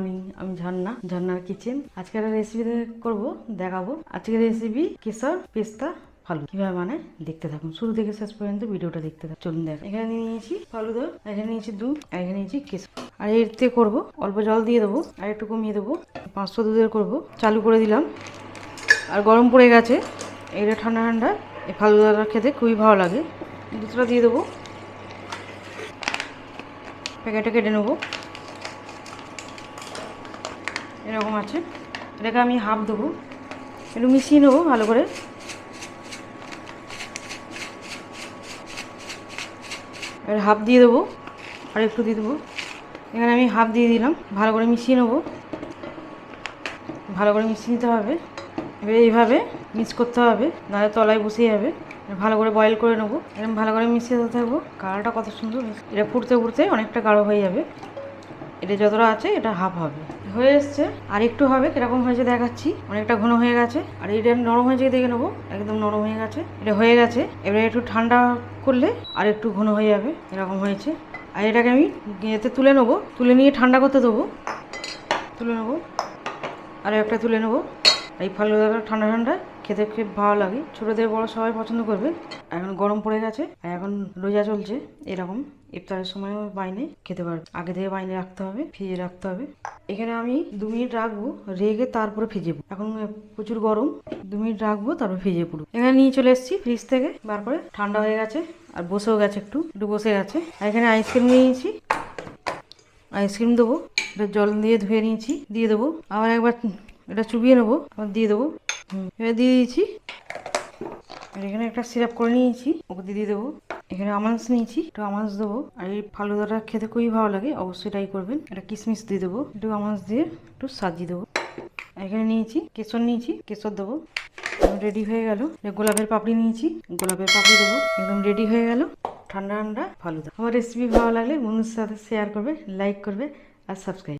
Morning, আমি ঝর্ণার kitchen. আজকের রেসিপি করব, দেখাবো। আজকের রেসিপি কেশর পেস্তা ফালুদা কিভাবে বানায় দেখতে থাকুন, শুরু থেকে শেষ পর্যন্ত ভিডিওটা দেখতে থাকুন। চলুন দেখ। এখানে নিয়েছি ফালুদা, এখানে নিয়েছি দুধ, আর এখানে নিয়েছি কেশর। আর এতে করব, অল্প জল দিয়ে দেবো, আর একটু কমিয়ে দেবো। 500 দুধের করব। চালু করে দিলাম, আর গরম পড়ে গেছে। এটা ঠান্ডা ঠান্ডা এই ফালুদাটা খেতে খুবই ভালো লাগে। দুধটা দিয়ে দেবো, প্যাকেটে কেটে নেবো, এরকম আছে। এটাকে আমি হাফ দেবো, একটু মিশিয়ে নেবো ভালো করে। এবার হাফ দিয়ে দেবো, আর একটু দিয়ে দেবো। এখানে আমি হাফ দিয়ে দিলাম, ভালো করে মিশিয়ে নেবো, ভালো করে মিশিয়ে নিতে হবে। এবার এইভাবে মিক্স করতে হবে, নাহলে তলায় বসে যাবে। ভালো করে বয়েল করে নেবো, এরকম ভালো করে মিশিয়ে দিতে থাকবো। কালারটা কত সুন্দর, এটা ফুটতে ফুটতে অনেকটা গাঢ় হয়ে যাবে। এটা যতটা আছে এটা হাফ হবে, হয়ে এসছে। আর একটু হবে, কিরকম হয়েছে দেখাচ্ছি। অনেকটা ঘন হয়ে গেছে, আর এটা নরম হয়েছে দেখে নেবো, একদম নরম হয়ে গেছে। এটা হয়ে গেছে, এবারে একটু ঠান্ডা করলে আর একটু ঘন হয়ে যাবে, এরকম হয়েছে। আর এটাকে আমি এতে তুলে নেবো, তুলে নিয়ে ঠান্ডা করতে দেবো। তুলে নেবো, আর একটা তুলে নেবো। এই ফালুদাটা ঠান্ডা ঠান্ডা খেতে খুব ভালো লাগে, ছোটোদের বড় সবাই পছন্দ করবে। এখন গরম পড়ে গেছে, এখন রোজা চলছে, এরকম ইফতারের সময় বাইনে খেতে পারবে। আগে থেকে বাইনে রাখতে হবে, ফ্রিজে রাখতে হবে। এখানে আমি 2 মিনিট রাখবো, রেখে তারপরে ভিজেবো। এখন প্রচুর গরম, 2 মিনিট রাখবো, তারপর ভিজে পুরো। এখানে নিয়ে চলে এসেছি ফ্রিজ থেকে বার করে, ঠান্ডা হয়ে গেছে, আর বসেও গেছে, একটু বসে গেছে। আর এখানে আইসক্রিম নিয়েছি, আইসক্রিম দেবো। এটা জল দিয়ে ধুয়ে নিয়েছি, দিয়ে দেবো। আবার একবার এটা চুবিয়ে নেবো, আবার দিয়ে দেবো। এবার দিয়ে দিয়েছি। আর এখানে একটা সিরাপ করে নিয়েছি, ওকে দিয়ে দেবো। এখানে আমন্ডস নিয়েছি, একটু আমন্ডস দেবো। আর এই ফালুদাটা খেতে খুবই ভালো লাগে, অবশ্যই ট্রাই করবেন। এটা কিশমিশ দিয়ে দেবো, একটু আমন্ডস দিয়ে একটু সাজিয়ে দেবো। এখানে নিয়েছি কেশর, নিয়েছি কেশর দেবো। রেডি হয়ে গেল। গোলাপের পাপড়ি নিয়েছি, গোলাপের পাপড়ি দেবো। একদম রেডি হয়ে গেল ঠান্ডা ঠান্ডা ফালুদা। আমার রেসিপি ভালো লাগলে বন্ধুদের সাথে শেয়ার করবে, লাইক করবে, আর সাবস্ক্রাইব।